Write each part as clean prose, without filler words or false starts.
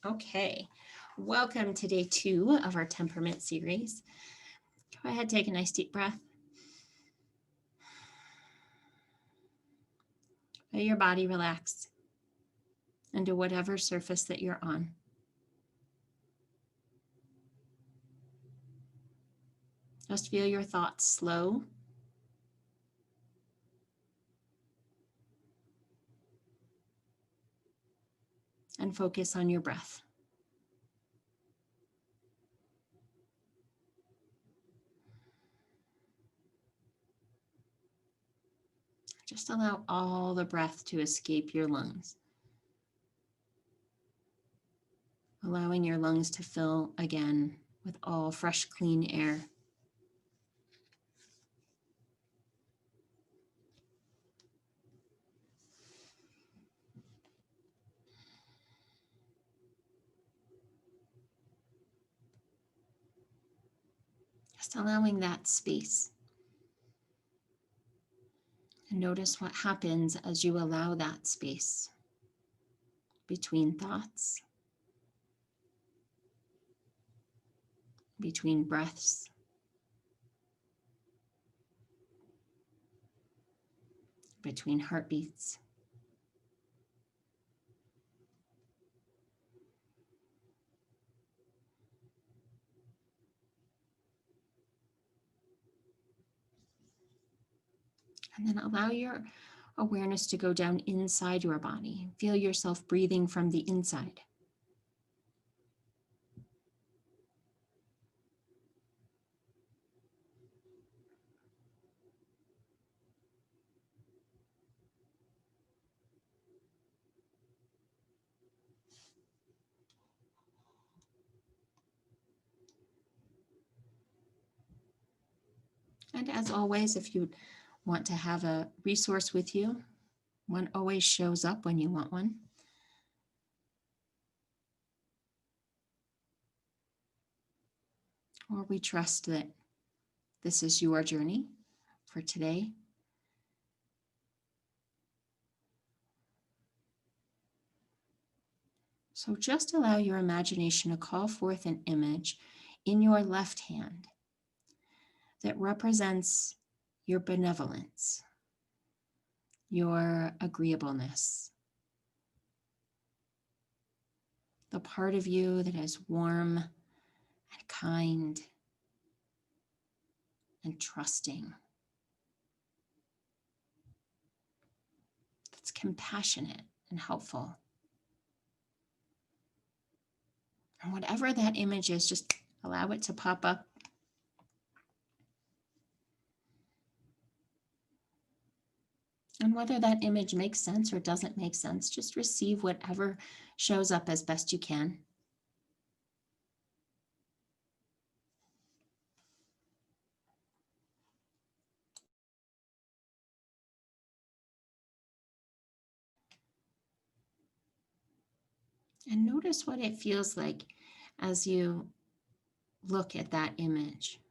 Okay, welcome to day 2 of our temperament series. Go ahead, take a nice deep breath. Let your body relax into whatever surface that you're on. Just feel your thoughts slow and focus on your breath. Just allow all the breath to escape your lungs, allowing your lungs to fill again with all fresh, clean air. Just allowing that space. And notice what happens as you allow that space between thoughts, between breaths, between heartbeats. And then allow your awareness to go down inside your body. Feel yourself breathing from the inside. And as always, if you want to have a resource with you, one always shows up when you want one. Or we trust that this is your journey for today. So just allow your imagination to call forth an image in your left hand that represents your benevolence, your agreeableness, the part of you that is warm and kind and trusting, that's compassionate and helpful. And whatever that image is, just allow it to pop up. And whether that image makes sense or doesn't make sense, just receive whatever shows up as best you can. And notice what it feels like as you look at that image.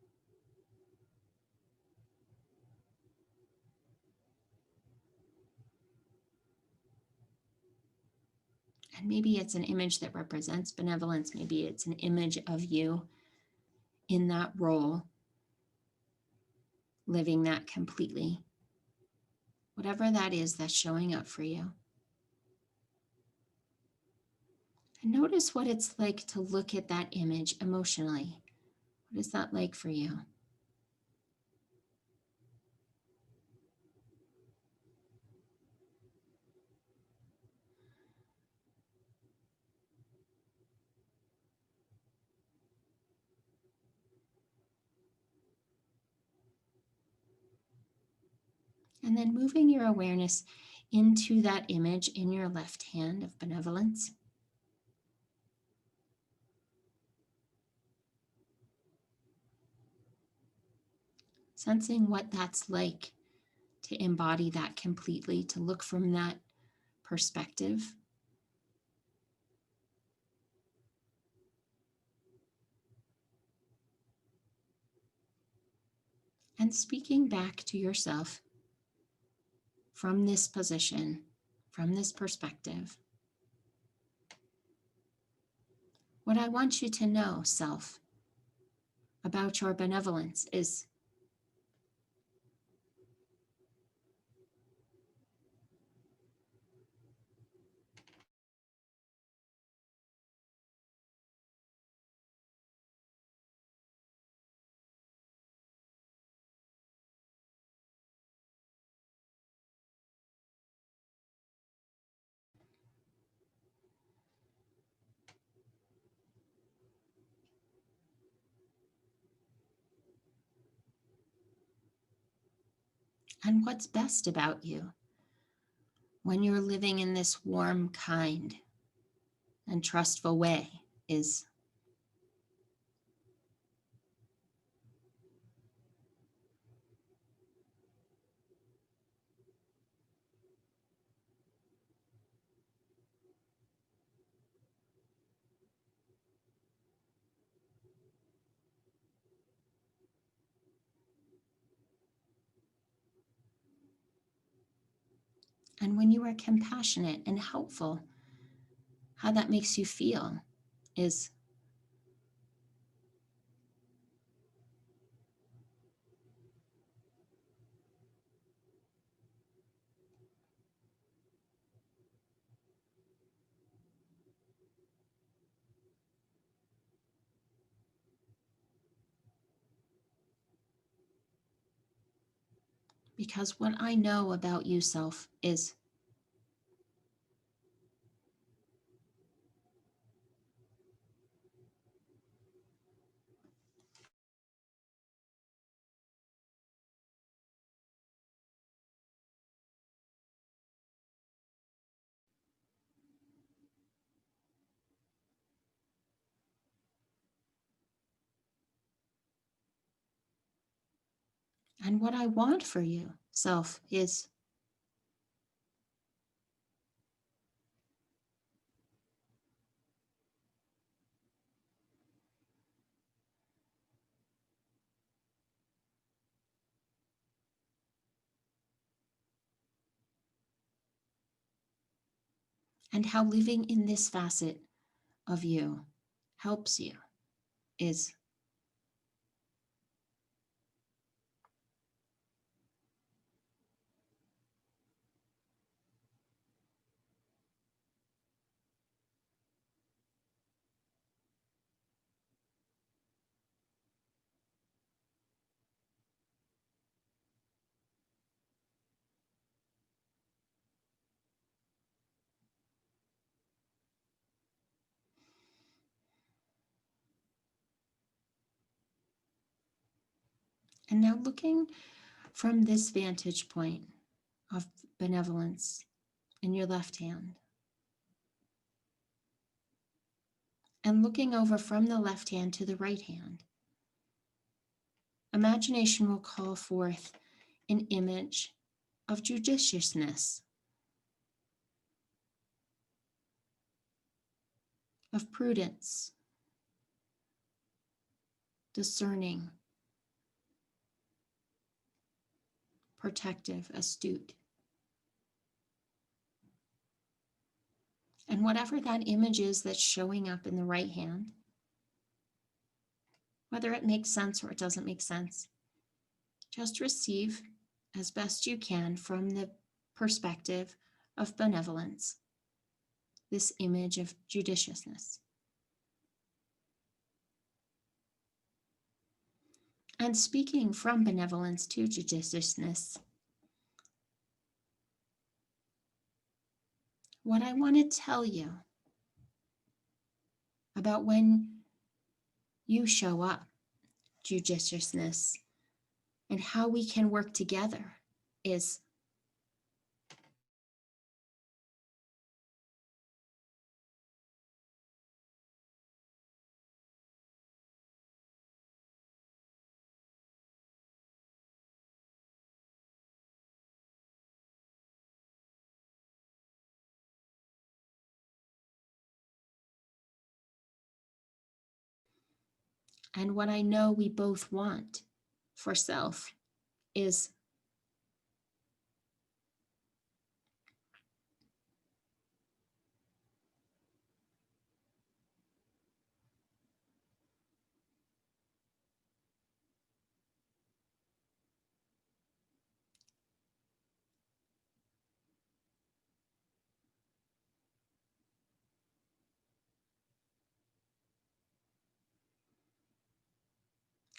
And maybe it's an image that represents benevolence. Maybe it's an image of you in that role, living that completely. Whatever that is that's showing up for you. And notice what it's like to look at that image emotionally. What is that like for you? And then moving your awareness into that image in your left hand of benevolence. Sensing what that's like to embody that completely, to look from that perspective. And speaking back to yourself from this position, from this perspective. What I want you to know, self, about your benevolence is and what's best about you when you're living in this warm, kind, and trustful way is and when you are compassionate and helpful, how that makes you feel is because what I know about you, self, is and what I want for you, self, is and how living in this facet of you helps you is and now looking from this vantage point of benevolence in your left hand and looking over from the left hand to the right hand, imagination will call forth an image of judiciousness, of prudence, discerning, protective, astute. And whatever that image is that's showing up in the right hand, whether it makes sense or it doesn't make sense, just receive as best you can from the perspective of benevolence, this image of judiciousness. And speaking from benevolence to judiciousness, what I want to tell you about when you show up, judiciousness, and how we can work together is and what I know we both want for self is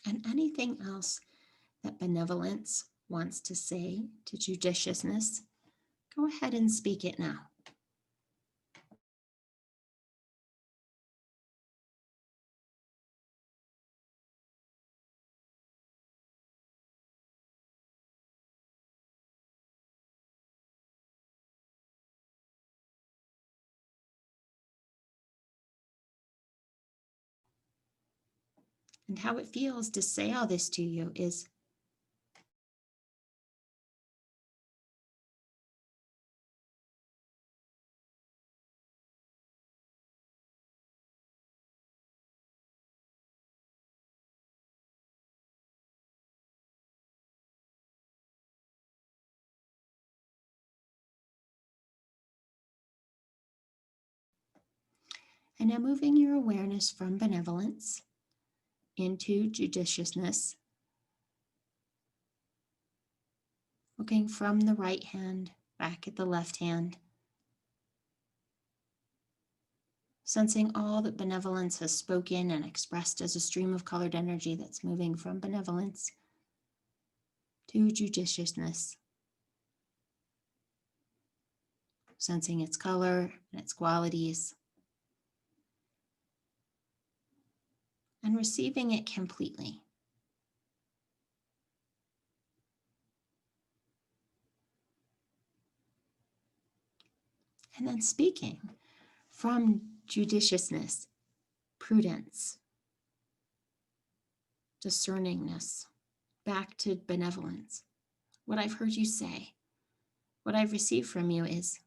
And anything else that benevolence wants to say to judiciousness, go ahead and speak it now. And how it feels to say all this to you is and now moving your awareness from benevolence into judiciousness, looking from the right hand back at the left hand, sensing all that benevolence has spoken and expressed as a stream of colored energy that's moving from benevolence to judiciousness, sensing its color and its qualities, and receiving it completely. And then speaking from judiciousness, prudence, discerningness, back to benevolence. What I've heard you say, what I've received from you is,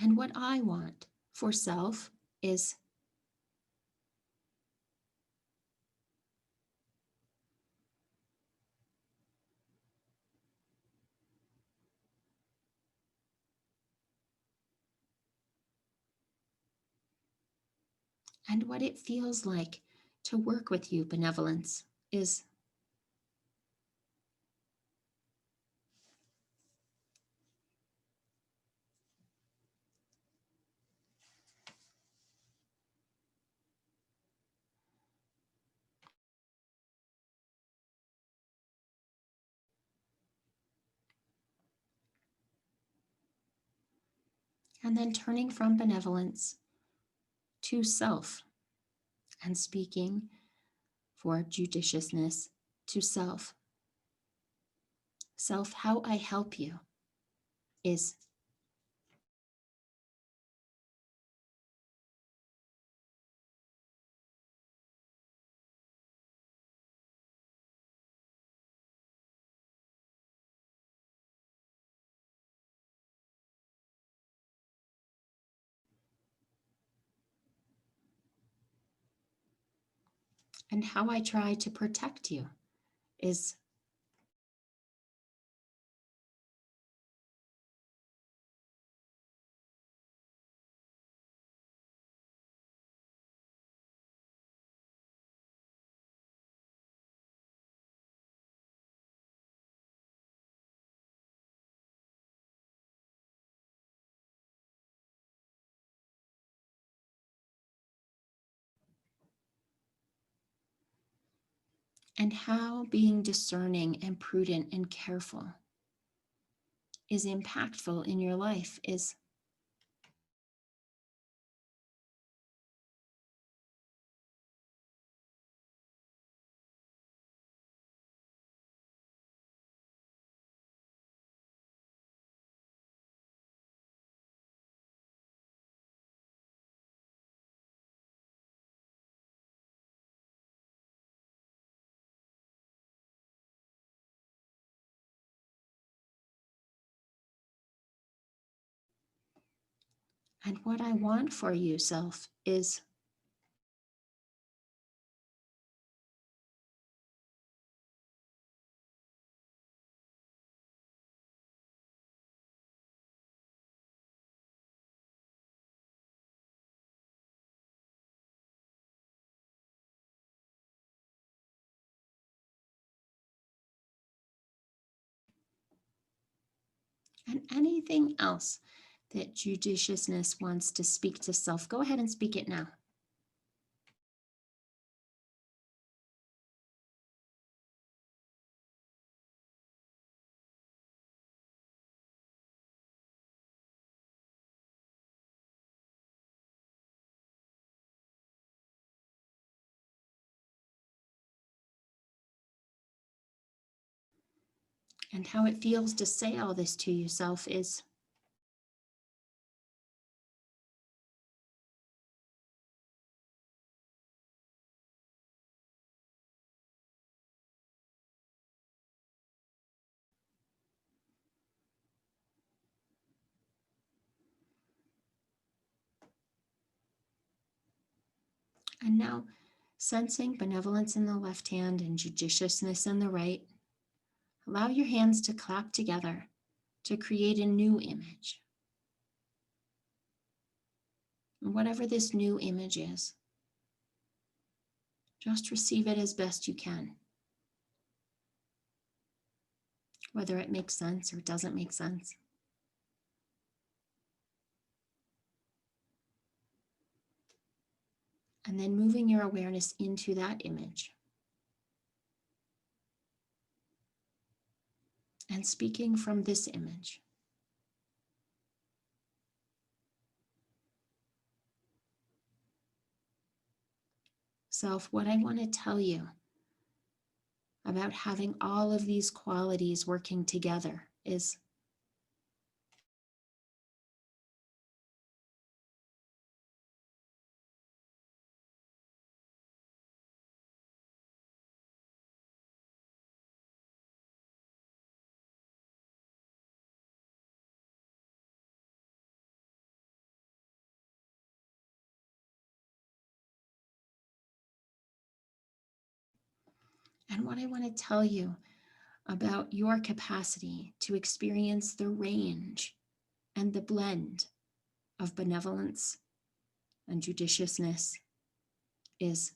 and what I want for self is, and what it feels like to work with you, benevolence, is, and then turning from benevolence to self and speaking for judiciousness to self. Self, how I help you is, and how I try to protect you is, and how being discerning and prudent and careful is impactful in your life is, and what I want for you, self, is, And anything else that judiciousness wants to speak to self, go ahead and speak it now. And how it feels to say all this to yourself is and now sensing benevolence in the left hand and judiciousness in the right, allow your hands to clap together to create a new image. And whatever this new image is, just receive it as best you can. Whether it makes sense or doesn't make sense. And then moving your awareness into that image. And speaking from this image. Self, what I want to tell you about having all of these qualities working together is and what I want to tell you about your capacity to experience the range and the blend of benevolence and judiciousness is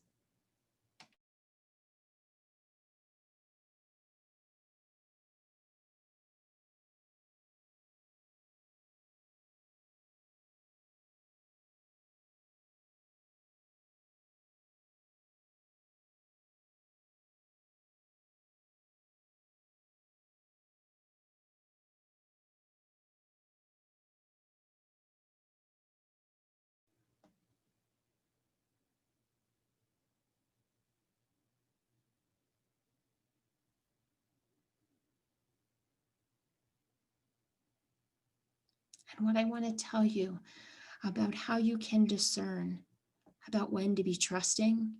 and what I want to tell you about how you can discern about when to be trusting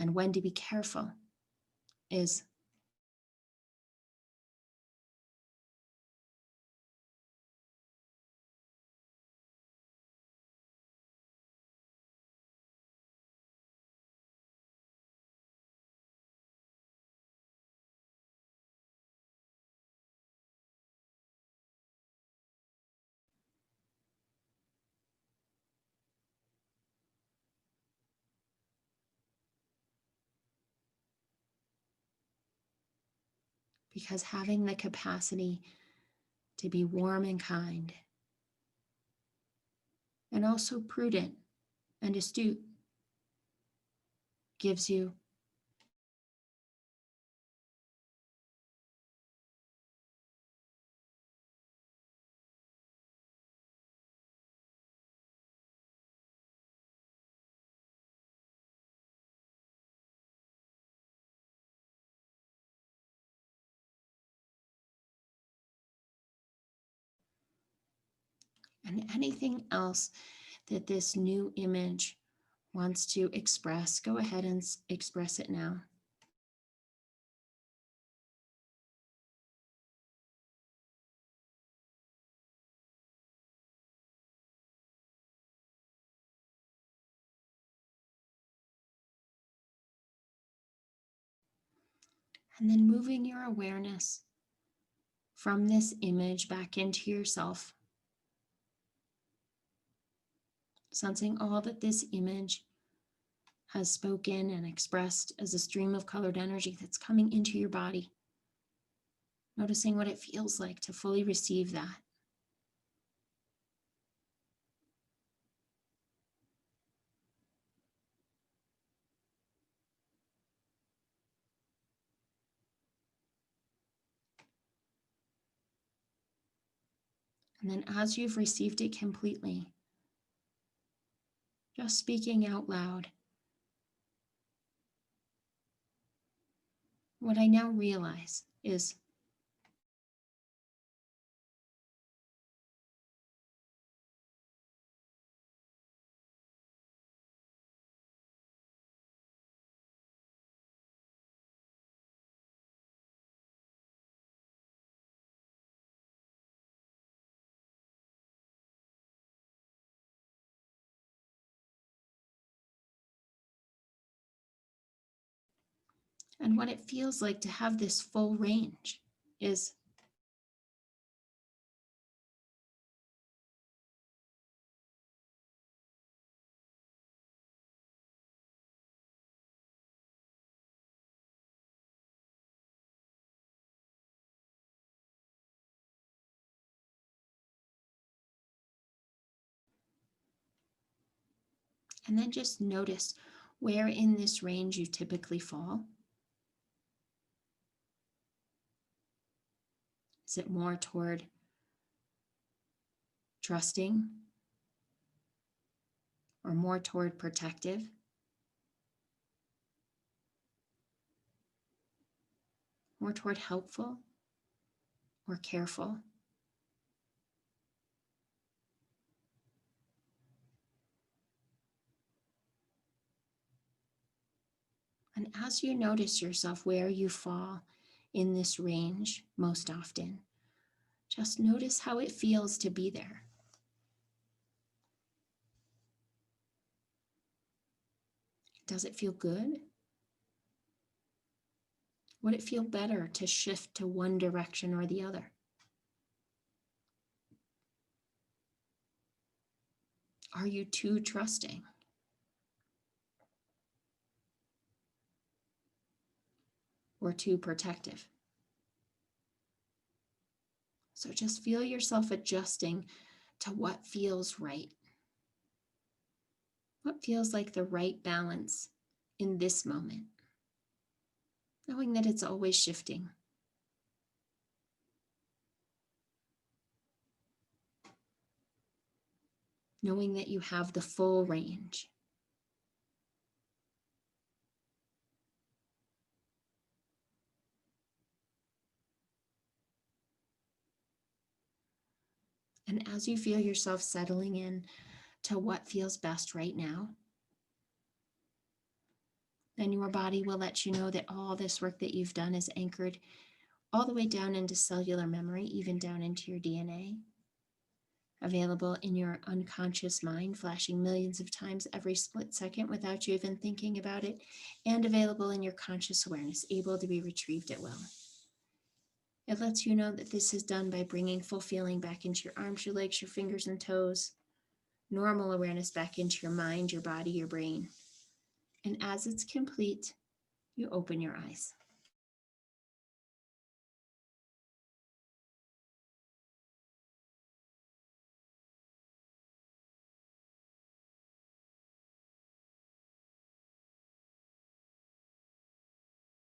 and when to be careful is because having the capacity to be warm and kind and also prudent and astute gives you and anything else that this new image wants to express, go ahead and express it now. And then moving your awareness from this image back into yourself, sensing all that this image has spoken and expressed as a stream of colored energy that's coming into your body. Noticing what it feels like to fully receive that. And then as you've received it completely, just speaking out loud, what I now realize is and what it feels like to have this full range is and then just notice where in this range you typically fall. Is it more toward trusting or more toward protective? More toward helpful or careful? And as you notice yourself where you fall in this range most often, just notice how it feels to be there. Does it feel good? Would it feel better to shift to one direction or the other? Are you too trusting? Or too protective? So just feel yourself adjusting to what feels right. What feels like the right balance in this moment? Knowing that it's always shifting. Knowing that you have the full range. And as you feel yourself settling in to what feels best right now, then your body will let you know that all this work that you've done is anchored all the way down into cellular memory, even down into your DNA, available in your unconscious mind, flashing millions of times every split second without you even thinking about it, and available in your conscious awareness, able to be retrieved at will. It lets you know that this is done by bringing full feeling back into your arms, your legs, your fingers and toes, normal awareness back into your mind, your body, your brain. And as it's complete, you open your eyes.